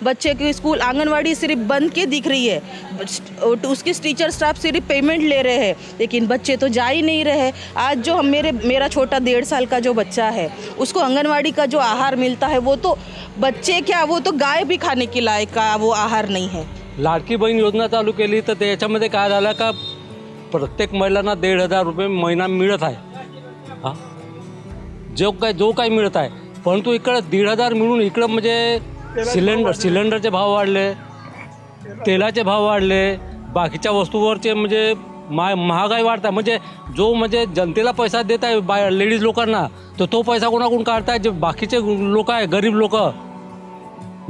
बच्चे की स्कूल आंगनवाड़ी सिर्फ बंद के दिख रही है, उसकी टीचर स्टाफ सिर्फ पेमेंट ले रहे हैं, लेकिन बच्चे तो जा ही नहीं रहे। आज जो मेरा छोटा 1.5 साल का जो बच्चा है उसको आंगनवाड़ी का जो आहार मिलता है वो तो बच्चे क्या, वो तो गाय भी खाने के लायक का वो आहार नहीं है। लाडकी बहीण योजना चालू केली तर त्याच्यामध्ये काय झालं का प्रत्येक महिलांना 1,500 रुपये महिना मिळत आहे। हां, जो काही मिळत आहे, परंतु इकडं 1,500 मिळून इकडं म्हणजे सिलेंडरचे भाव वाढले, तेलाचे भाव वाढले, बाकीच्या वस्तूवरचे म्हणजे महागाई वाढत आहे। म्हणजे जनतेला पैसा देत आहे लेडीज लोकांना, तर तो पैसा कोणाकडून काढताय? जे बाकीचे लोक आहे, गरीब लोक,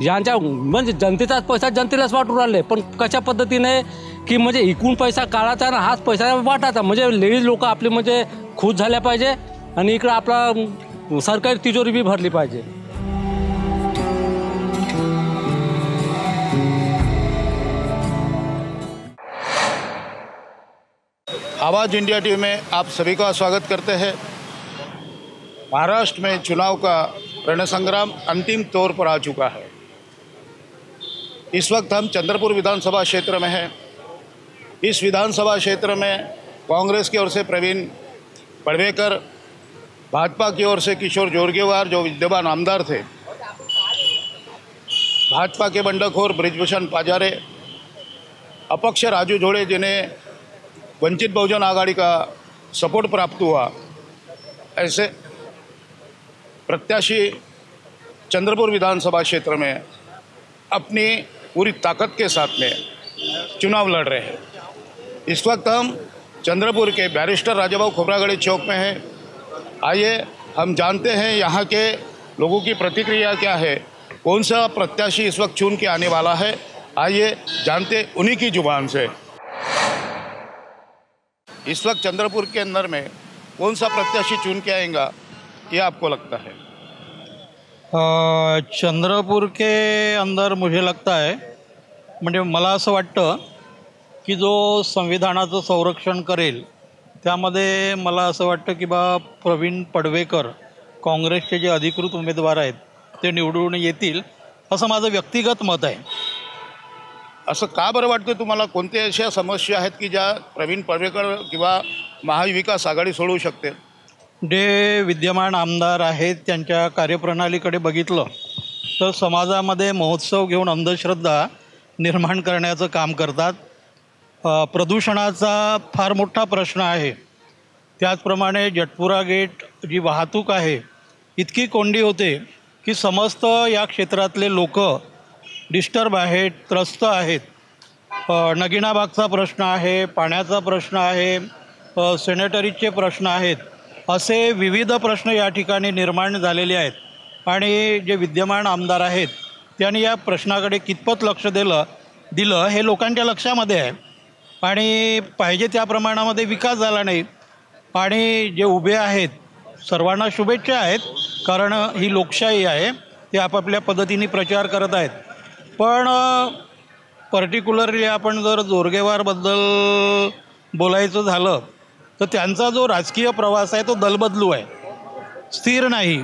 यांच्या म्हणजे जनतेचाच पैसा जनतेलाच वाटून राहिले। पण कशा पद्धतीने की म्हणजे इकून पैसा काढायचा आणि हाच पैसा वाटायचा, म्हणजे लेडीज लोक आपली म्हणजे खुश झाल्या पाहिजे आणि इकडं आपला सरकारी तिजोरी भी भरली पाहिजे। आवाज़ इंडिया टीवी में आप सभी का स्वागत करते हैं। महाराष्ट्र में चुनाव का रणसंग्राम अंतिम तौर पर आ चुका है। इस वक्त हम चंद्रपुर विधानसभा क्षेत्र में हैं। इस विधानसभा क्षेत्र में कांग्रेस की ओर से प्रवीण पडवेकर, भाजपा की ओर से किशोर जोरगेवार जो विद्यमान आमदार थे, भाजपा के बंडखोर ब्रिजभूषण पाजारे, अपक्ष राजू झोड़े जिन्हें वंचित बहुजन आघाड़ी का सपोर्ट प्राप्त हुआ, ऐसे प्रत्याशी चंद्रपुर विधानसभा क्षेत्र में अपनी पूरी ताकत के साथ में चुनाव लड़ रहे हैं। इस वक्त हम चंद्रपुर के बैरिस्टर राजाभाऊ खोब्रागड़े चौक में हैं। आइए हम जानते हैं यहाँ के लोगों की प्रतिक्रिया क्या है, कौन सा प्रत्याशी इस वक्त चुन के आने वाला है। आइए जानते उन्हीं की जुबान से। इस वक्त चंद्रपुर के अंदर में कौन सा प्रत्याशी चुन के आएगा, ये आपको लगता है? चंद्रपुर के अंदर मुझे लगता है, म्हणजे मला असं वाटतं की जो संविधानाचं संरक्षण करेल त्यामध्ये मला असं वाटतं की प्रवीण पडवेकर काँग्रेसचे जे अधिकृत उमेदवार आहेत ते निवडून येतील असं माझं व्यक्तिगत मत आहे। असं का बरं वाटतं तुम्हाला? कोणत्या अशा समस्या आहेत की ज्या प्रवीण पडवेकर किंवा महाविकास आघाडी सोडवू शकते? जे विद्यमान आमदार आहेत त्यांच्या कार्यप्रणालीकडे बघितलं तर समाजामध्ये महोत्सव घेऊन अंधश्रद्धा निर्माण करण्याचं काम करतात। प्रदूषणाचा फार मोठा प्रश्न आहे। त्याचप्रमाणे जटपुरा गेट जी वाहतूक आहे इतकी कोंडी होते की समस्त या क्षेत्रातले लोक डिस्टर्ब आहेत, त्रस्त आहेत। नगिनाबागचा प्रश्न आहे, पाण्याचा प्रश्न आहे, सॅनिटरीचे प्रश्न आहेत, असे विविध प्रश्न या ठिकाणी निर्माण झालेले आहेत। आणि जे विद्यमान आमदार आहेत त्यांनी या प्रश्नाकडे कितपत लक्ष दिलं हे लोकांच्या लक्षामध्ये आहे। आणि पाहिजे त्या प्रमाणामध्ये विकास झाला नाही। आणि जे उभे आहेत सर्वांना शुभेच्छा आहेत, कारण ही लोकशाही आहे, ते आपापल्या पद्धतीने प्रचार करत आहेत। पण पर्टिक्युलरली आपण जर जोरगेवारबद्दल बोलायचं झालं तर त्यांचा जो राजकीय प्रवास आहे तो दलबदलू आहे, स्थिर नाही।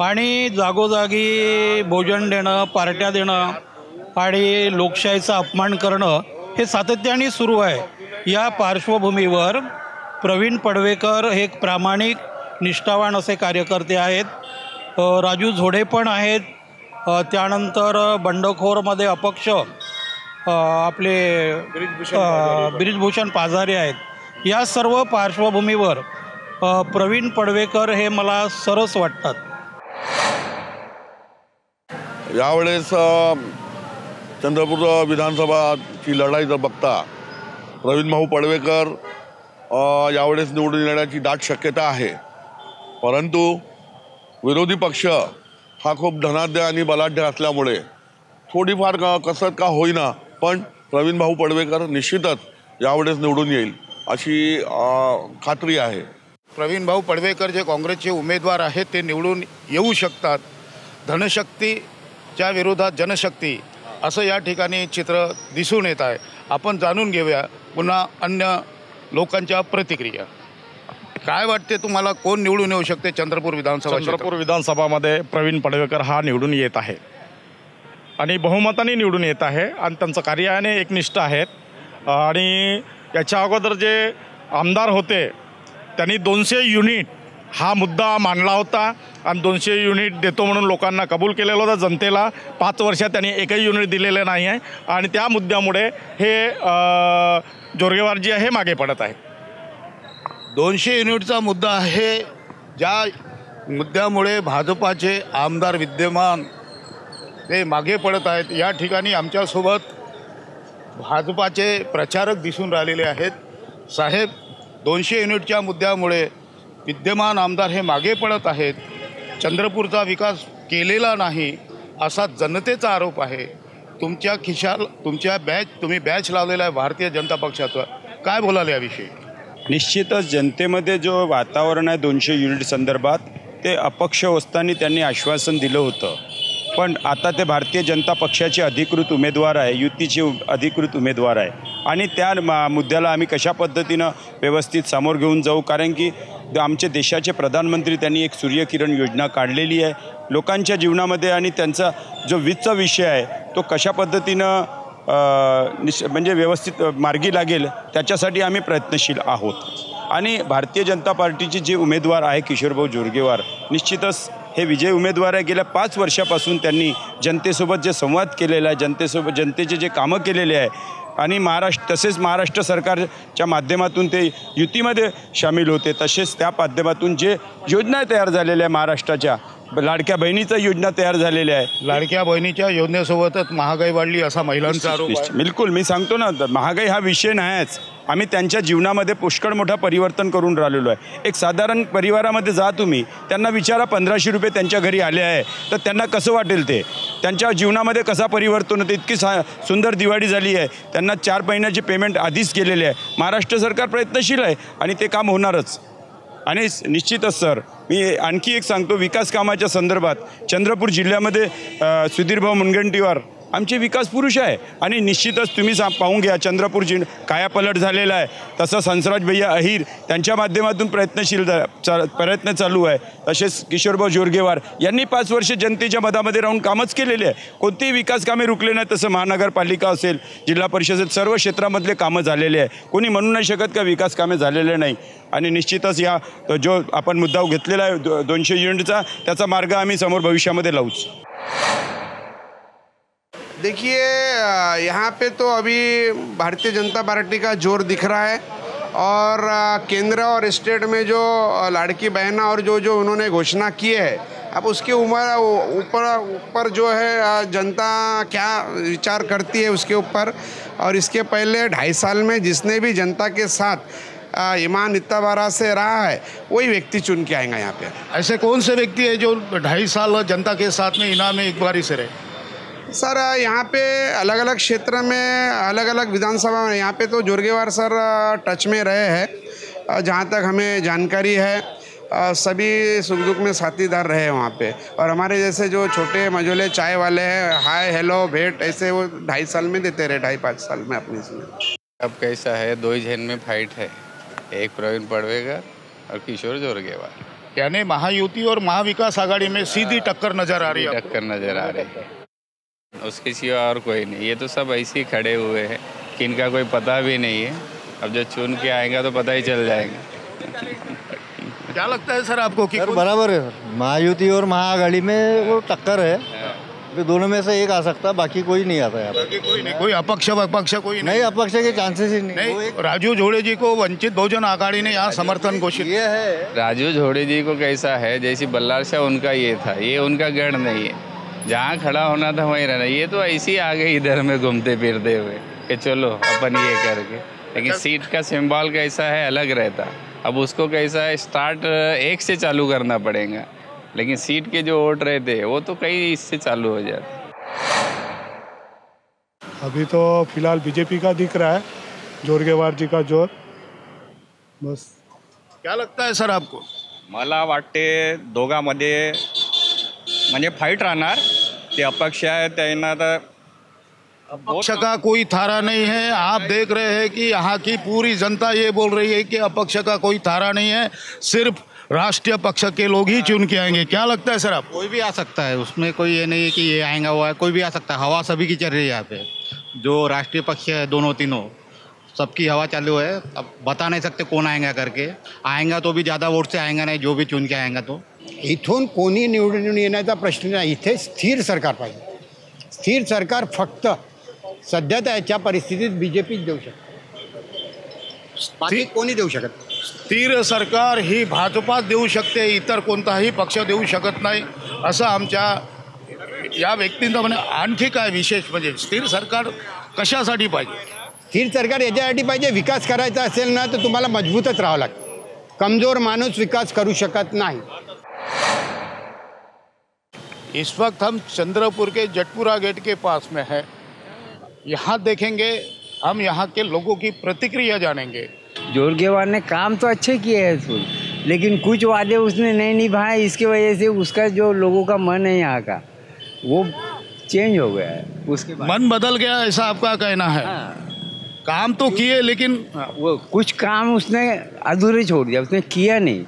आणि जागोजागी भोजन देणं, पार्ट्या देणं आणि लोकशाहीचा अपमान करणं हे सातत्याने सुरू आहे। या पार्श्वभूमीवर प्रवीण पडवेकर हे एक प्रामाणिक, निष्ठावान असे कार्यकर्ते आहेत। राजू झोडे पण आहेत, त्यानंतर बंडखोरमध्ये अपक्ष आपले ब्रिजभूषण पाजारे आहेत। या सर्व पार्श्वभूमीवर प्रवीण पडवेकर हे मला सरस वाटतात। यावेळेस चंद्रपूर विधानसभाची लढाई जर बघता प्रवीण भाऊ पडवेकर यावेळेस निवडून येण्याची दाट शक्यता आहे। परंतु विरोधी पक्ष हा खूप धनाढ्य आणि बलाढ्य असल्यामुळे थोडीफार कसरत का होईना पण प्रवीण भाऊ पडवेकर निश्चितच यावेळेस निवडून येईल अशी खात्री आहे। प्रवीण भाऊ पडवेकर जे काँग्रेसचे उमेदवार आहेत ते निवडून येऊ शकतात। धनशक्तीच्या विरोधात जनशक्ती असं या ठिकाणी चित्र दिसून येत आहे। आपण जाणून घेऊया पुन्हा अन्य लोकांच्या प्रतिक्रिया। काय वाटते तुम्हाला, कोण निवडून येऊ शकते चंद्रपूर विधानसभा? चंद्रपूर विधानसभामध्ये प्रवीण पडवेकर हा निवडून येत आहे। आणि बहुमताने निवडून येत आहे आणि त्यांचं कार्याने एकनिष्ठ आहेत। आणि याच्या अगोदर जे आमदार होते त्यांनी 200 युनिट हा मुद्दा मांडला होता आणि 200 युनिट देतो म्हणून लोकांना कबूल केलेलं होतं जनतेला। 5 वर्षात त्यांनी एकही युनिट दिलेलं नाही आहे आणि त्या मुद्द्यामुळे हे जोरगेवारजी हे मागे पडत आहे। 200 युनिटचा मुद्दा आहे, ज्या मुद्द्यामुळे भाजपाचे आमदार विद्यमान ते मागे पडत आहेत। या ठिकाणी आमच्यासोबत भाजपाचे प्रचारक दिसून राहिलेले आहेत। साहेब, 200 युनिटच्या मुद्द्यामुळे विद्यमान आमदार हे मागे पडत आहेत, चंद्रपूरचा विकास केलेला नाही असा जनतेचा आरोप आहे। तुमच्या तुम्ही बॅच लावलेला आहे भारतीय जनता पक्षाचा, काय बोलाल याविषयी? निश्चितच जनतेमध्ये जो वातावरण आहे 200 युनिट संदर्भात ते अपक्ष असताना त्यांनी आश्वासन दिलं होतं, पण आता ते भारतीय जनता पक्षाचे अधिकृत उमेदवार आहे, युतीचे अधिकृत उमेदवार आहे आणि त्या मुद्द्याला आम्ही कशा पद्धतीनं व्यवस्थित समोर घेऊन जाऊ, कारण की आमचे देशाचे प्रधानमंत्री त्यांनी एक सूर्यकिरण योजना काढलेली आहे लोकांच्या जीवनामध्ये आणि त्यांचा जो वीजचा विषय आहे तो कशा पद्धतीनं म्हणजे व्यवस्थित मार्गी लागेल त्याच्यासाठी आम्ही प्रयत्नशील आहोत। आणि भारतीय जनता पार्टीचे जे उमेदवार आहे किशोरभाऊ जोरगेवार निश्चितच हे विजयी उमेदवार आहे। गेल्या 5 वर्षापासून त्यांनी जनतेसोबत जे संवाद केलेला आहे, जनतेचे जे कामं केलेले आहे आणि तसेच महाराष्ट्र सरकारच्या माध्यमातून ते युतीमध्ये सामील होते, तसेच त्या माध्यमातून जे योजना तयार झालेल्या आहे महाराष्ट्राच्या लाडक्या बहिणीचा योजना तयार झालेल्या आहे। लाडक्या बहिणीच्या योजनेसोबतच महागाई वाढली असा महिलांचा आरोप आहे। बिलकुल, मी सांगतो ना, महागाई हा विषय नाहीच, आम्ही त्यांच्या जीवनामध्ये पुष्कळ मोठा परिवर्तन करून राहिलेलो आहे। एक साधारण परिवारामध्ये जा तुम्ही, त्यांना विचारा 1500 रुपये त्यांच्या घरी आले आहे तर त्यांना कसं वाटेल, ते त्यांच्या जीवनामध्ये कसा परिवर्तन होतं। इतकी सुंदर दिवाळी झाली आहे, त्यांना 4 महिन्याची पेमेंट आधीच केलेले आहे। महाराष्ट्र सरकार प्रयत्नशील आहे आणि ते काम होणारच। आणि निश्चितच सर, मी आणखी एक सांगतो, विकास कामाच्या संदर्भात चंद्रपूर जिल्ह्यामध्ये सुधीरभाऊ मुनगंटीवार आमचे विकास पुरुष आहे आणि निश्चितच तुम्ही पाहून घ्या चंद्रपूर कायापलट झालेला आहे। तसंच हंसराज भैया अहिर त्यांच्या माध्यमातून प्रयत्न चालू आहे। तसेच किशोरभाऊ जोरगेवार यांनी 5 वर्ष जनतेच्या मधामध्ये राहून कामच केलेले आहे, कोणतेही विकास कामे रुकले नाही। तसं महानगरपालिका असेल, जिल्हा परिषद, सर्व क्षेत्रामधले कामं झालेले आहे, कोणी म्हणू नाही शकत का विकास कामे झालेले नाही। आणि निश्चितच या जो आपण मुद्दा घेतलेला आहे 200 युनिटचा, त्याचा मार्ग आम्ही समोर भविष्यामध्ये लावूच। देखिए, यहाँ पे तो अभी भारतीय जनता पार्टी का जोर दिख रहा है और केंद्र और स्टेट में जो लाड़की बहना और जो उन्होंने घोषणा की है, अब उसके ऊपर जो है जनता क्या विचार करती है उसके ऊपर। और इसके पहले 2.5 साल में जिसने भी जनता के साथ ईमान इत्ताबारा से रहा है वही व्यक्ति चुन के आएगा यहाँ पे। ऐसे कौन से व्यक्ति है जो 2.5 साल जनता के साथ में इनाम में एक बारी से रहे? सर, यहाँ पे अलग अलग क्षेत्र में अलग अलग विधानसभा में यहाँ पे तो जोरगेवार सर टच में रहे हैं, जहाँ तक हमें जानकारी है। सभी सुख दुख में साथीदार रहे वहाँ पे। और हमारे जैसे जो छोटे मझोले चाय वाले हैं, हाय हेलो भेंट ऐसे वो 2.5 साल में देते रहे, 2.5-5 साल में अपने इसमें। अब कैसा है, 2 ही जन में फाइट है, एक प्रवीण पड़वेकर और किशोर जोरगेवार। यानी महायुति और महाविकास आघाड़ी में सीधी टक्कर नजर आ रही है। टक्कर नजर आ रही है, उसके सिवा और कोई नहीं। ये तो सब ऐसे ही खड़े हुए हैं कि इनका कोई पता भी नहीं है। अब जब चुन के आएगा तो पता ही चल जाएगा। क्या लगता है सर आपको कि बराबर है? महायुति और महाआघाड़ी में वो टक्कर है, दोनों में से एक आ सकता, बाकी कोई नहीं आता यहाँ पे। कोई अपक्ष कोई नहीं, अपक्ष के चांसेस ही नहीं। राजू झोड़े जी को वंचित बहुजन आघाड़ी ने यहाँ समर्थन घोषित किया है। राजू झोड़े जी को कैसा है, जैसी बल्लार शाह उनका ये था, ये उनका गढ़ नहीं है, जहाँ खड़ा होना था वहीं रहना। ये तो ऐसे ही आ गए इधर में घूमते फिरते हुए कि चलो अपन ये करके, लेकिन सीट का सिंबल कैसा है अलग रहता। अब उसको कैसा है, स्टार्ट 1 से चालू करना पड़ेगा, लेकिन सीट के जो वोट रहते हैं वो तो कई इससे चालू हो जाते। अभी तो फिलहाल बीजेपी का दिख रहा है, जोरगेवार जी का जोर बस। क्या लगता है सर आपको? मला वाटते दोघांमध्ये म्हणजे फाईट राहणार। ते अपक्ष आहे त्यांना तर अपक्ष का कोई थारा नहीं है। आप देख रहे हैं कि यहाँ की पूरी जनता ये बोल रही है कि अपक्ष का कोई थारा नहीं है, सिर्फ राष्ट्रीय पक्ष के लोग ही चुन के आएंगे, क्या लगता है सर आप? कोई भी आ सकता है, उसमें कोई ये नहीं है कि ये आएगा हुआ है, कोई भी आ सकता है। हवा सभी की चल रही है यहाँ पे। जो राष्ट्रीय पक्ष है दोनों तीनों, सबकी हवा चालू है। अब बता नहीं सकते कौन आएगा करके, आएगा तो भी ज़्यादा वोट से आएगा नहीं, जो भी चुन के आएगा तो। इथून कोणी निवडून येण्याचा प्रश्न नाही, इथे स्थिर सरकार पाहिजे. स्थिर सरकार फक्त सध्या त्याच्या परिस्थितीत बीजेपीच देऊ शकते, बाकी कोणी देऊ शकत. स्थिर सरकार ही भाजपात देऊ शकते, इतर कोणताही पक्ष देऊ शकत नाही असं आमच्या या व्यक्तींचं म्हणे. आणखी काय विशेष म्हणजे स्थिर सरकार कशासाठी पाहिजे? स्थिर सरकार याच्यासाठी पाहिजे, विकास करायचा असेल ना तर तुम्हाला मजबूतच राहावं लागतं. कमजोर माणूस विकास करू शकत नाही. इस वक्त हम चंद्रपुर के जटपुरा गेट के पास में है. यहाँ देखेंगे, हम यहाँ के लोगों की प्रतिक्रिया जानेंगे. जोरगेवार ने काम तो अच्छे किए हैं उसको, लेकिन कुछ वादे उसने नहीं निभाए, इसकी वजह से उसका जो लोगों का मन है यहाँ का वो चेंज हो गया है. उसके मन बदल गया ऐसा आपका कहना है? काम तो किए लेकिन वो कुछ काम उसने अधूरे छोड़ दिया, उसने किया नहीं.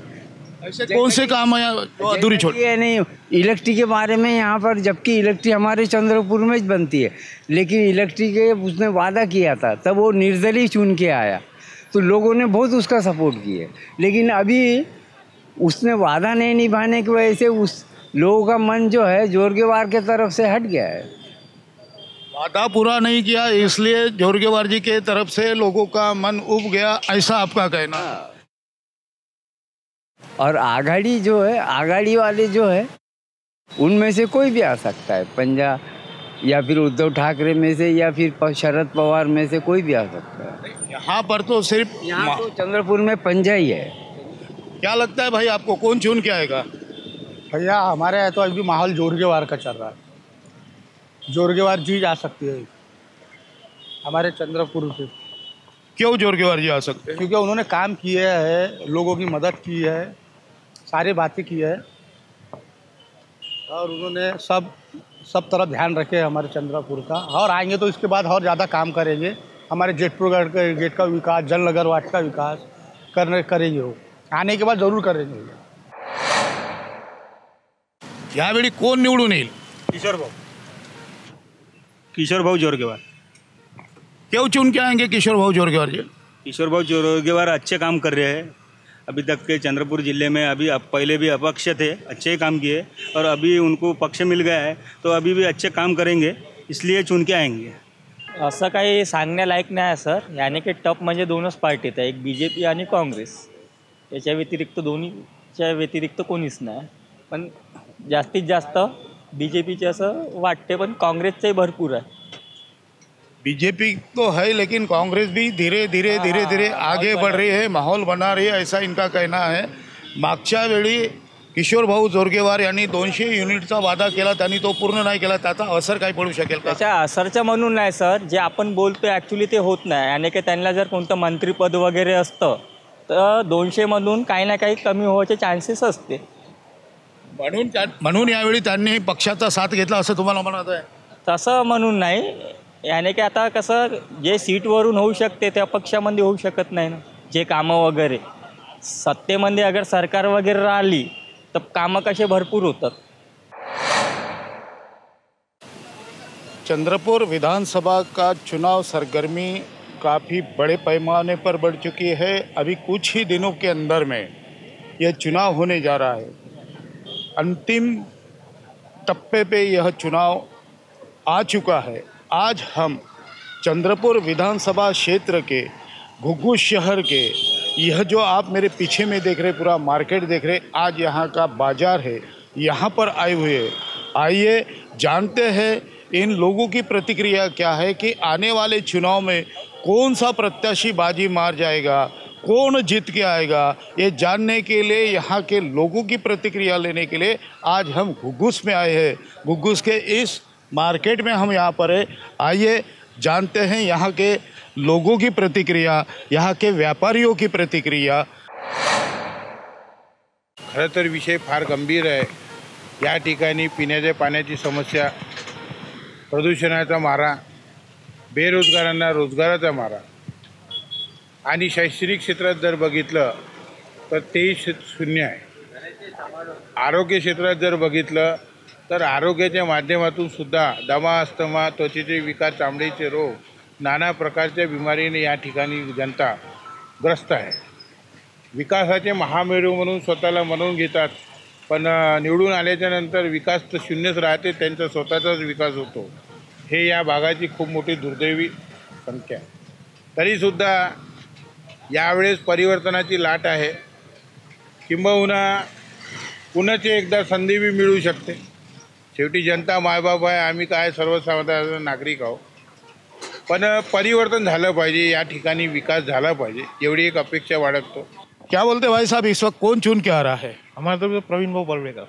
ऐसे कौन से काम है जो अधूरी छोड़? किया नहीं. इलेक्ट्रिक के बारे में यहाँ पर, जबकि इलेक्ट्रिक हमारे चंद्रपुर में ही बनती है, लेकिन इलेक्ट्रिक के उसने वादा किया था, तब वो निर्दलीय चुन के आया तो लोगों ने बहुत उसका सपोर्ट किया. लेकिन अभी उसने वादा नहीं निभाने की वजह से उस लोगों का मन जो है जोरगेवार के तरफ से हट गया है. वादा पूरा नहीं किया इसलिए जोरगेवार जी के तरफ से लोगों का मन उब गया, ऐसा आपका कहना? और आघाड़ी जो है, आघाड़ी वाले जो है उनमें से कोई भी आ सकता है. पंजा या फिर उद्धव ठाकरे में से या फिर शरद पवार में से कोई भी आ सकता है. यहाँ पर तो सिर्फ यहाँ तो चंद्रपुर में पंजा ही है. क्या लगता है भाई आपको, कौन चुन के आएगा? भैया हमारे यहाँ तो अभी माहौल जोरगेवार का चल रहा है. जोरगेवार जी जा सकती है हमारे चंद्रपुर से. क्यों जोरगेवार जी आ सकते हैं? क्योंकि उन्होंने काम किए हैं, लोगों की मदद की है, सारी बातें की है, और उन्होंने सब तरफ ध्यान रखे हमारे चंद्रपुर का. और आएंगे तो इसके बाद और ज़्यादा काम करेंगे. हमारे जेटपुर गेट का विकास, जलनगर वाट का विकास करेंगे. वो आने के बाद जरूर करेंगे. यावेळी कोण निवडून येईल? किशोर भाऊ जोरगेवार. क्यों चुन के आएंगे किशोर भाऊ जोरगेवार जी? किशोर भाऊ जोरगेवार अच्छे काम कर रहे हैं. अभी तक के चंद्रपुर जिले में अभी पहले भी अपक्ष थे, अच्छे काम किए, और अभी उनको पक्ष मिल गया है तो अभी भी अच्छे काम करेंगे, इसलिए चुन के आएंगे. असं काही सांगण्यालायक नाही सर. याने की टप म्हणजे दोनच पार्टी आहेत, एक BJP आणि काँग्रेस. याच्या व्यतिरिक्त कोणीच नाही. पण जास्तीत जास्त BJPचे असं वाटते, पण काँग्रेसचंही भरपूर आहे. बीजेपी तो है लेकिन कांग्रेस भी धीरे धीरे आगे बढ़ रही है, माहौल बना रही है, ऐसा इनका कहना है. मागच्या वेळी किशोर भाऊ जोरगेवार यांनी 200 युनिटचा वादा केला, त्यांनी तो पूर्ण नाही केला. त्याचा असर काय पडू शकेल का? त्याच्या असरचं म्हणून नाही सर, जे आपण बोलतो ॲक्च्युली ते होत नाही. आणि की त्यांना जर कोणतं मंत्रिपद वगैरे असतं तर 200मधून काही ना काही कमी होण्याचे चान्सेस असते. म्हणून यावेळी त्यांनी पक्षाचा साथ घेतला असं तुम्हाला म्हणत आहे? तसं म्हणून नाही. याने की आता कसं जे सीटवरून होऊ शकते त्या पक्षामध्ये होऊ शकत नाही ना. जे कामं वगैरे सत्तेमध्ये अगर सरकार वगैरे राहिली तर कामं कसे भरपूर होतात. चंद्रपुर विधानसभा का चुनाव सरगर्मी काफ़ी बड़े पैमाने पर बढ़ चुकी है. अभी कुछ ही दिनों के अंदर में यह चुनाव होने जा रहा है. अंतिम टप्पे पे यह चुनाव आ चुका है. आज हम चंद्रपुर विधानसभा क्षेत्र के घुघू शहर के, यह जो आप मेरे पीछे में देख रहे, पूरा मार्केट देख रहे, आज यहाँ का बाजार है, यहाँ पर आए हुए हैं. आइए जानते हैं इन लोगों की प्रतिक्रिया क्या है कि आने वाले चुनाव में कौन सा प्रत्याशी बाजी मार जाएगा, कौन जीत के आएगा. ये जानने के लिए, यहाँ के लोगों की प्रतिक्रिया लेने के लिए आज हम घुघूस में आए हैं. घुघूस के इस मार्केट में हम यहाँ पर है. आइए जानते हैं यहाँ के लोगों की प्रतिक्रिया, यहाँ के व्यापारियों की प्रतिक्रिया. खरं तर विषय फार गंभीर आहे. या ठिकाणी पिण्याच्या पाण्याची समस्या, प्रदूषणाचा मारा, बेरोजगारांना रोजगाराचा मारा, आणि शैक्षणिक क्षेत्रात जर बघितलं तर तेही शून्य आहे. आरोग्य क्षेत्रात जर बघितलं तर आरोग्याच्या माध्यमातून सुद्धा दमा, अस्थमा, त्वचेचे विकार, चामडीचे रोग, नाना प्रकारच्या बिमारीने या ठिकाणी जनता ग्रस्त आहे. विकासाचे महामेरू म्हणून स्वतःला म्हणून घेतात, पण निवडून आल्याच्या नंतर विकास तर शून्यच राहते, त्यांचा स्वतःचाच विकास होतो. हे या भागाची खूप मोठी दुर्दैवी संख्या आहे. तरीसुद्धा यावेळेस परिवर्तनाची लाट आहे. किंबहुना पुन्हा एकदा संधी बी मिळू शकते. शेवटी जनता मायबाप आहे, आम्ही काय सर्वसाधारण नागरिक आहोत. पण परिवर्तन झालं पाहिजे, या ठिकाणी विकास झाला पाहिजे, एवढी एक अपेक्षा बाळगतो. क्या बोलते भाई साहब, इस वक्त कौन चुन के आ रहा है? हमारे तो प्रवीण भाऊ पड़वेकर.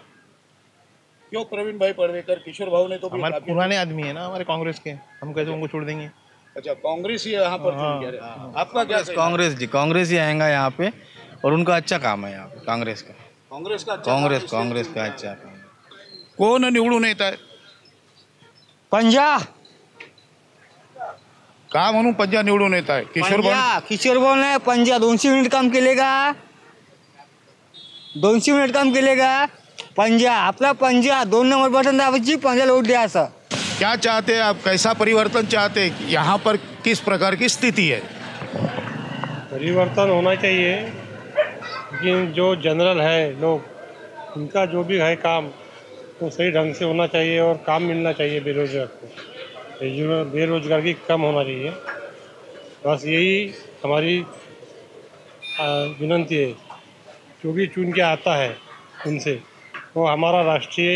क्यों प्रवीण भाई पड़वेकर? किशोर भाऊ ने तो हमारे पुराने आदमी है ना, हमारे कांग्रेस के, हम कैसे उनको छोड़ देंगे? अच्छा, कांग्रेस ही यहाँ पर चुन के आ रहा है. आपका क्या कहना है? कांग्रेस जी, कांग्रेस ही आएगा यहाँ पे, और उनका अच्छा काम है यहाँ पे कांग्रेस का. कांग्रेस का अच्छा काम है. कांग्रेस का अच्छा काम. कोण निवडून येत आहे? पंजा का म्हणून पंजा निवडून येत आहे? किशोर भाऊ. किशोर भाऊ नाही, पंजा 200 मिनिट काम केले का? 200 मिनिट काम केले का? पंजा आपला, पंजा 2 नंबर बटन दाबायची, पंजा लोट द्यायचा. क्या चाहते हैं आप, कैसा परिवर्तन चाहते हैं? यहाँ पर किस प्रकार की स्थिति है? परिवर्तन होना चाहिए, लेकिन जो जनरल है लोग, उनका जो भी है काम तो सही ढंग से होना चाहिए और काम मिलना चाहिए बेरोजगार को. बेरोजगारी कम होना चाहिए. बस यही हमारी विनंती है. जो भी चुन के आता है उनसे, वो हमारा राष्ट्रीय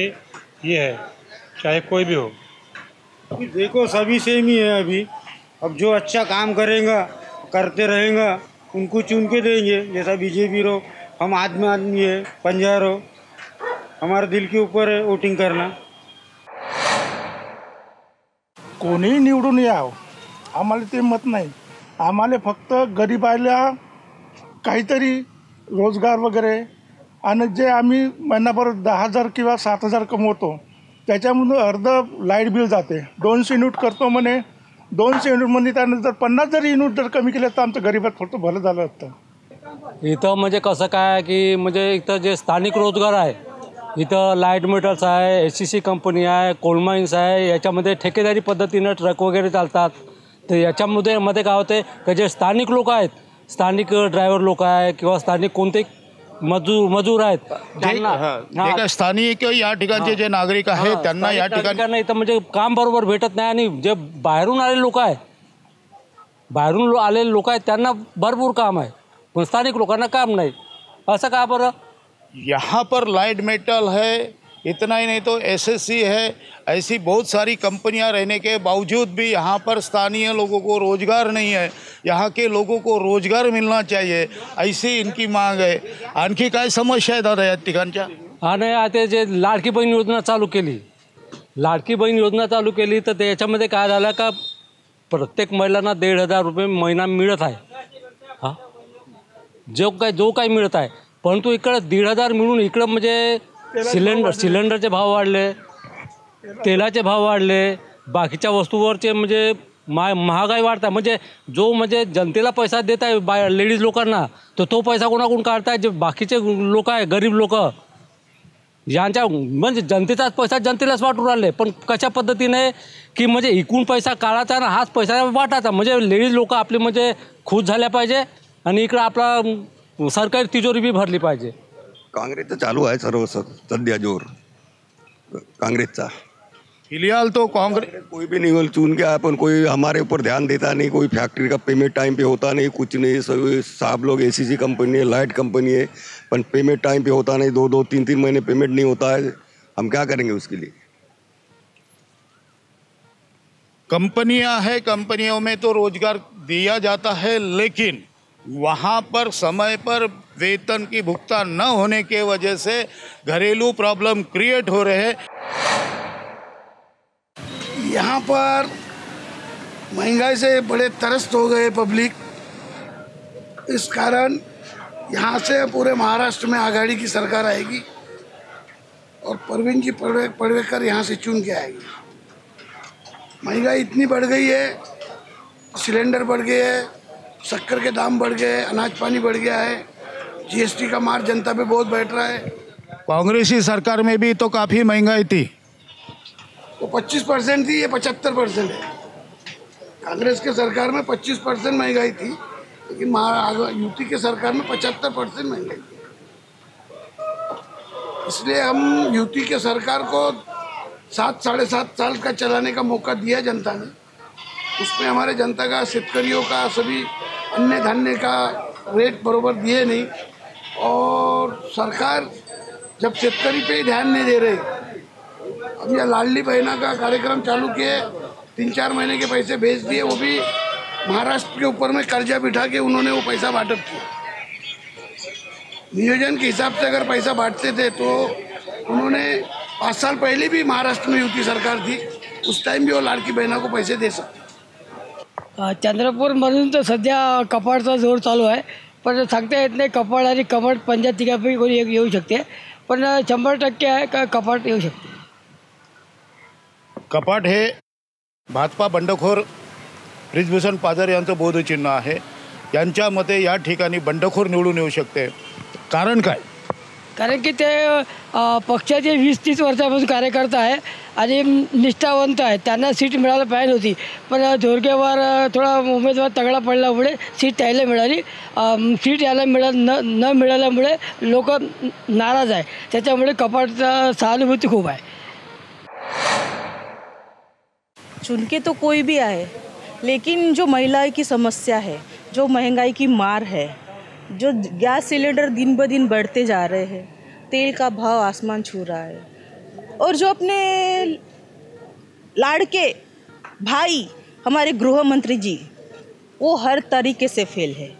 ये है, चाहे कोई भी हो. अभी देखो सभी सेम ही है. अभी अब जो अच्छा काम करेगा, करते रहेगा, उनको चुन के देंगे. जैसा बीजेपी रो, हम आदमी है, पंजा रो, हमारे दिल के ऊपर है वोटिंग करना. कोणीही निवडून यावं, आम्हाला ते मत नाही. आम्हाला फक्त गरिबाला काहीतरी रोजगार वगैरे, आणि जे आम्ही महिनाभर 10,000 किंवा 7,000 कमवतो, त्याच्यामधून अर्ध लाईट बिल जाते. 200 युनिट करतो म्हणे, 200 युनिटमध्ये त्यानंतर 50 जरी युनिट जर कमी केलं तर आमचं गरिबात फक्त भलं झालं असतं. इथं म्हणजे कसं काय की म्हणजे इथं जे स्थानिक रोजगार आहे, इथं लाईट मीटर्स आहे, SCC कंपनी आहे, कोल माइन्स आहे, याच्यामध्ये ठेकेदारी पद्धतीनं ट्रक वगैरे चालतात. तर याच्यामध्ये काय होते की जे स्थानिक लोक आहेत, स्थानिक ड्रायव्हर लोक आहे किंवा स्थानिक कोणते मजूर आहेत, जे स्थानिक या ठिकाणचे जे नागरिक आहेत त्यांना या ठिकाणी इथं म्हणजे काम बरोबर भेटत नाही. आणि जे बाहेरून आलेले लोक आहे, बाहेरून आलेले लोक आहेत त्यांना भरपूर काम आहे, पण स्थानिक लोकांना काम नाही. असं का बरं? यहाँ पर लाइट मेटल है, इतना ही नहीं तो SSC है. ऐसी बहुत सारी कंपनियां रहने के बावजूद भी यहाँ पर स्थानीय लोगों को रोज़गार नहीं है. यहाँ के लोगों को रोज़गार मिलना चाहिए, ऐसी इनकी मांग है. आणखी काय समस्या आहे दादा या ठिकाणच्या? आणि आता जे लाडकी बहीण योजना चालू केली, तर त्याच्यामध्ये काय झालं का प्रत्येक महिलांना 1,500 रुपये महिना मिळत आहे. हां, जो काही मिळत आहे, परंतु इकडं 1,500 मिळून इकडं म्हणजे सिलेंडरचे भाव वाढले, तेलाचे भाव वाढले, बाकीच्या वस्तूवरचे म्हणजे महागाई वाढत आहे. म्हणजे जनतेला पैसा देत आहे लेडीज लोकांना, तर तो पैसा कोणाकडून काढताय? जे बाकीचे लोक आहे, गरीब लोक, यांच्या म्हणजे जनतेचाच पैसा जनतेलाच वाटून राहिले. पण कशा पद्धतीने की म्हणजे इकून पैसा काढायचा ना, हाच पैसा वाटायचा. म्हणजे लेडीज लोक आपली म्हणजे खुश झाल्या पाहिजे आणि इकडं आपला सरकारी तिजोरी बी भरली पाहिजे. काँग्रेसचं चालू आहे सर्व सध्या जोर कांग्रेस. फिलहाल तो कांग्रेस कोई भी नहीं चुन के, अपन कोई हमारे ऊपर ध्यान देता नहीं. कोई फैक्ट्री का पेमेंट टाइम पे होता नहीं, कुछ नहीं. सब लोग SCC कंपनी है, लाइट कंपनी है, पर पेमेंट टाइम पे होता नहीं. 2-2, 3-3 महीने पेमेंट नहीं होता है. हम क्या करेंगे उसके लिए? कंपनियां हैं, कंपनियों में तो रोजगार दिया जाता है, लेकिन वहाँ पर समय पर वेतन की भुगतान न होने के वजह से घरेलू प्रॉब्लम क्रिएट हो रहे हैं. यहाँ पर महंगाई से बड़े त्रस्त हो गए पब्लिक. इस कारण यहाँ से पूरे महाराष्ट्र में आघाड़ी की सरकार आएगी और प्रवीण जी पड़वेकर यहाँ से चुन के आएगी. महंगाई इतनी बढ़ गई है, सिलेंडर बढ़ गए है, शक्कर के दाम बढ़ गए, अनाज पानी बढ़ गया है, GST का मार जनता पे बहुत बैठ रहा है. कांग्रेसी सरकार में भी तो काफ़ी महंगाई थी। तो 25% थी, ये 75% है। कांग्रेस के सरकार में 25% महंगाई थी, लेकिन यूपी के सरकार में 75% महंगाई थी। इसलिए हम यूपी के सरकार को 7 साढ़े 7 साल का चलाने का मौका दिया जनता ने। उसमें हमारे जनता का, शेतकरियों का, सभी अन्य धान्य का रेट बरोबर दिए नहीं, और सरकार जब शेतकरी पे ही ध्यान नहीं दे रही। अब यह लाडली बहना का कार्यक्रम चालू किए, 3-4 महीने के पैसे भेज दिए, वो भी महाराष्ट्र के ऊपर में कर्जा बिठा के उन्होंने वो पैसा बांटप किया। नियोजन के हिसाब से अगर पैसा बांटते थे तो उन्होंने 5 साल पहले भी महाराष्ट्र में युती सरकार थी, उस टाइम भी वो लाडकी बहना को पैसे दे सकते। चंद्रपूरमधून तर सध्या कपाडचा जोर चालू आहे, पण सांगता येत नाही कपाड आणि कमळ पंजाब तिघापैकी कोणी एक येऊ शकते, पण 100% आहे का कपाड येऊ शकते। कपाट हे भाजपा बंडखोर ब्रिजभूषण पादर यांचं बोधचिन्ह आहे। यांच्या मते या ठिकाणी बंडखोर निवडून येऊ शकते, कारण काय? कारण की ते पक्षाचे 20-30 वर्षापासून कार्यकर्ता आहे आणि निष्ठावंत आहे, त्यांना सीट मिळायला पाहिजे होती, पण जोरगेवर थोडा उमेदवार तगडा पडल्यामुळे सीट त्याला मिळाली। सीट याला न मिळाल्यामुळे लोक नाराज आहे, त्याच्यामुळे कपाटचा सहानुभूती खूप आहे। चुन के तो कोई भी आए, लेकिन जो महिलाओं की समस्या है, जो महंगाई की मार है, जो गैस सिलेंडर दिन ब दिन बढ़ते जा रहे हैं, तेल का भाव आसमान छू रहा है, और जो अपने लाड़के भाई हमारे गृह मंत्री जी, वो हर तरीके से फेल है।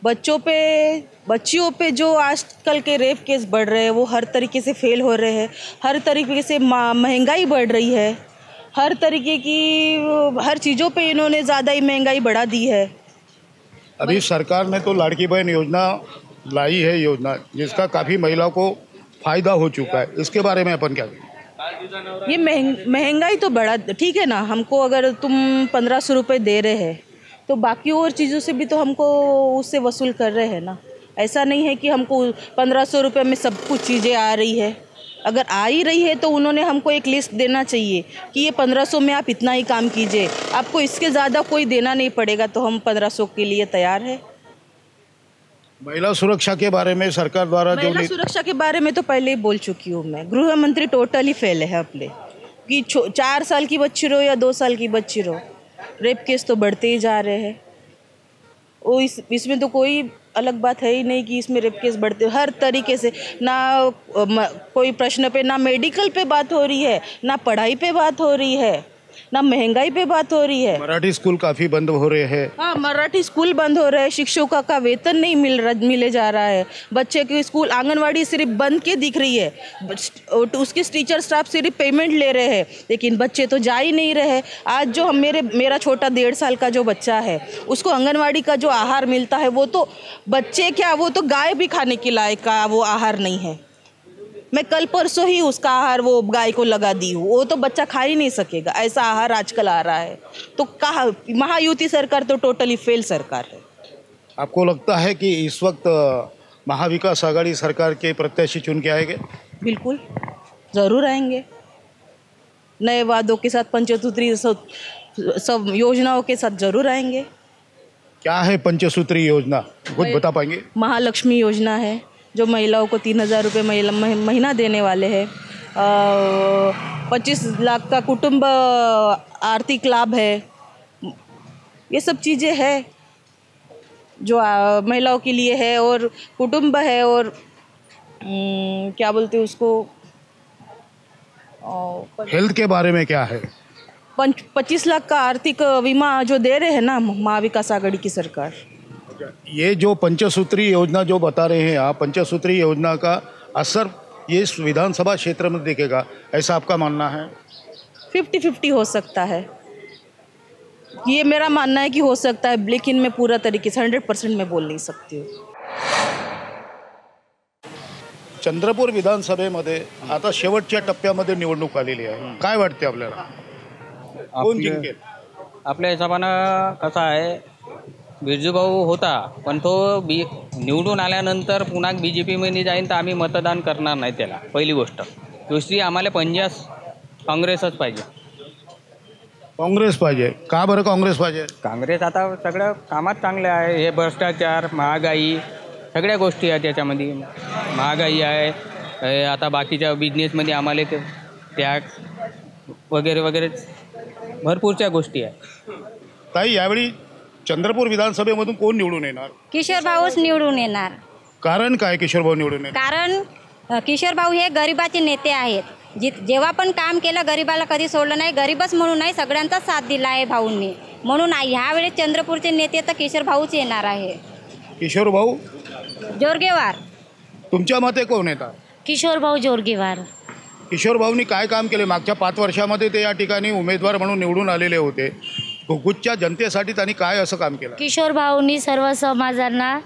बच्चियों पे जो आजकल के रेप केस बढ़ रहे हैं, वो हर तरीके से फेल हो रहे हैं। हर तरीके से महंगाई बढ़ रही है, हर तरीके की हर चीज़ों पे इन्होंने ज़्यादा ही महंगाई बढ़ा दी है। अभी सरकार ने तो लाड़की बहन योजना लाई है, योजना जिसका काफ़ी महिलाओं को फायदा हो चुका है, इसके बारे में अपन क्या कहें? ये महंगाई तो बढ़ा, ठीक है ना, हमको अगर तुम 1500 रुपये दे रहे हैं तो बाकी और चीज़ों से भी तो हमको उससे वसूल कर रहे हैं ना। ऐसा नहीं है कि हमको 1500 रुपये में सब कुछ चीज़ें आ रही है। अगर आ ही रही है तो उन्होंने हमको एक लिस्ट देना चाहिए कि ये 1500 में आप इतना ही काम कीजिए, आपको इसके ज़्यादा कोई देना नहीं पड़ेगा, तो हम 1500 के लिए तैयार है। महिला सुरक्षा के बारे में सरकार द्वारा जो महिला सुरक्षा के बारे में तो पहले ही बोल चुकी हूँ मैं। गृह मंत्री टोटली फेल है अपने, कि 4 साल की बच्ची रहो या 2 साल की बच्ची रहो, रेप केस तो बढ़ते ही जा रहे हैं। वो इसमें तो कोई अलग बात है ही नहीं कि इसमें रेप केस बढ़ते, हर तरीके से ना कोई प्रश्न पे, ना मेडिकल पे बात हो रही है, ना पढ़ाई पे बात हो रही है, ना महंगाई पे बात हो रही है। मराठी स्कूल काफ़ी बंद हो रहे हैं। हाँ, मराठी स्कूल बंद हो रहे हैं, शिक्षकों का वेतन नहीं मिले जा रहा है, बच्चे की स्कूल आंगनवाड़ी सिर्फ बंद के दिख रही है, उसके टीचर स्टाफ सिर्फ पेमेंट ले रहे हैं, लेकिन बच्चे तो जा ही नहीं रहे। आज जो मेरा छोटा 1.5 साल का जो बच्चा है, उसको आंगनवाड़ी का जो आहार मिलता है, वो तो बच्चे क्या, वो तो गाय भी खाने के लायक का वो आहार नहीं है। मैं कल परसों ही उसका आहार वो गाय को लगा दी हूँ, वो तो बच्चा खा ही नहीं सकेगा, ऐसा आहार आजकल आ रहा है। तो कहा महायुति सरकार तो टोटली फेल सरकार है। आपको लगता है कि इस वक्त महाविकास आघाड़ी सरकार के प्रत्याशी चुन के आएंगे? बिल्कुल ज़रूर आएंगे, नए वादों के साथ, पंचसूत्री सब योजनाओं के साथ ज़रूर आएंगे। क्या है पंचसूत्री योजना, कुछ बता पाएंगे? महालक्ष्मी योजना है, जो महिलाओं को 3000 रुपये महीना देने वाले हैं। 25 लाख का कुटुंब आर्थिक लाभ है। ये सब चीज़ें हैं जो महिलाओं के लिए है, और कुटुंब है, और क्या बोलते हैं उसको, हेल्थ के बारे में क्या है? 25 लाख का आर्थिक बीमा जो दे रहे हैं ना महाविकास आघाड़ी की सरकार। ये जो पंचसूत्री योजना जो बता रहे हैं आप, पंचसूत्री योजना का असर ये विधानसभा क्षेत्र में दिखेगा, ऐसा आपका मानना है? 50-50 हो सकता है, ये मेरा मानना है कि हो सकता है, लेकिन मैं पूरा तरीके से 100% में बोल नहीं सकती हूँ। चंद्रपूर विधानसभेमध्ये आता शेवटच्या टप्प्यामध्ये निवडणूक आलेली आहे, काय वाटते आपल्याला, कोण जिंकेल? आपल्या हिशोबानं कसं आहे, बिरजू भाऊ होता, पण तो निवडून आल्यानंतर पुन्हा BJPमध्ये जाईन तर आम्ही मतदान करणार नाही त्याला, पहिली गोष्ट. दुसरी, आम्हाला पंजाब काँग्रेसच पाहिजे. काँग्रेस पाहिजे. का बरं काँग्रेस पाहिजे? काँग्रेस आता सगळं कामात चांगलं आहे. हे भ्रष्टाचार, महागाई, सगळ्या गोष्टी आहेत त्याच्यामध्ये. महागाई आहे, आता बाकीच्या बिझनेसमध्ये आम्हाला ते टॅक्स वगैरे वगैरे भरपूरच्या गोष्टी आहेत. ताई, यावेळी चंद्रपूर विधानसभेमधून कोण निवडून येणार? किशोर भाऊच निवडून येणार. कारण काय किशोर भाऊ निवडून येणार? कारण किशोर भाऊ हे गरिबाचे नेते आहेत. जेव्हा पण काम केलं गरिबाला कधी सोडलं नाही. गरीबच म्हणून नाही, सगळ्यांचा साथ दिला आहे भाऊंनी. म्हणून ह्यावेळेस चंद्रपूरचे नेते तर किशोर भाऊच येणार आहे. किशोर भाऊ जोरगेवार. तुमच्या मते कोण येतात? किशोर भाऊ जोरगेवार. किशोर भाऊनी काय काम केले? मागच्या 5 वर्षामध्ये ते या ठिकाणी उमेदवार म्हणून निवडून आलेले होते. घुगुटच्या जनतेसाठी त्यांनी काय असं काम केलं? किशोर भाऊंनी सर्व समाजांना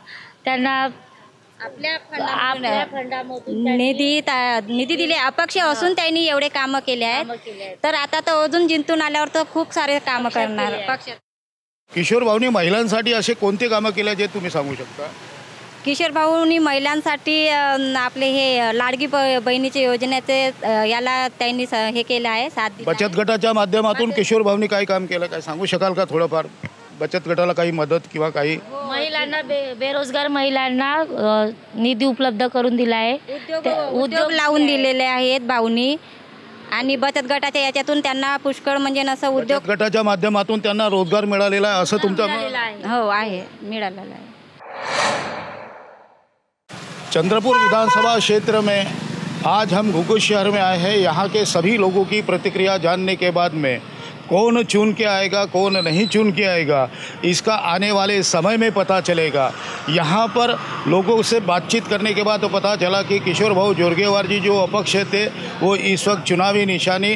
त्यांना निधी दिले. अपक्ष असून त्यांनी एवढे कामं केले आहेत. तर आता तर अजून जिंतून आल्यावर तर खूप सारे कामं करणार पक्ष. किशोर भाऊनी महिलांसाठी असे कोणते कामं केले जे तुम्ही सांगू शकता? किशोर भाऊंनी महिलांसाठी आपले हे लाडकी बहिणीच्या योजनेचे याला त्यांनी हे केलं आहे, साथ दिली. बचत गटाच्या माध्यमातून किशोर भाऊनी काय काम केलं, काय सांगू शकाल का थोडंफार? बचत गटाला काही मदत किंवा काही महिलांना बेरोजगार महिलांना निधी उपलब्ध करून दिला आहे. उद्योग लावून दिलेले आहेत भाऊनी. आणि बचत गटाच्या याच्यातून त्यांना पुष्कळ म्हणजे नसं उद्योग, बचत गटाच्या माध्यमातून त्यांना रोजगार मिळालेला आहे असं तुमचं? हो, आहे, मिळालेला आहे. चंद्रपुर विधानसभा क्षेत्र में आज हम घुघुट शहर में आए हैं. यहाँ के सभी लोगों की प्रतिक्रिया जानने के बाद में कौन चुन के आएगा, कौन नहीं चुन के आएगा, इसका आने वाले समय में पता चलेगा. यहाँ पर लोगों से बातचीत करने के बाद तो पता चला कि किशोर भाऊ जोरगेवार जी जो अपक्ष थे वो इस वक्त चुनावी निशानी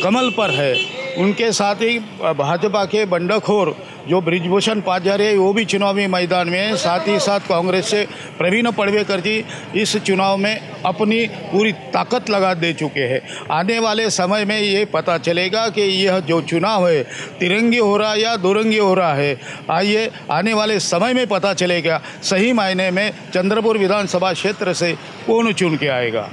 कमल पर है. उनके साथ ही भाजपा के बंडखोर जो ब्रिजभूषण पाजारी है वो भी चुनावी मैदान में है. साथ ही साथ कांग्रेस से प्रवीण पड़वेकर जी इस चुनाव में अपनी पूरी ताकत लगा दे चुके हैं. आने वाले समय में ये पता चलेगा कि यह जो चुनाव है तिरंगी हो रहा है या दुरंगी हो रहा है. आइए आने वाले समय में पता चलेगा सही मायने में चंद्रपुर विधानसभा क्षेत्र से कौन चुन के आएगा.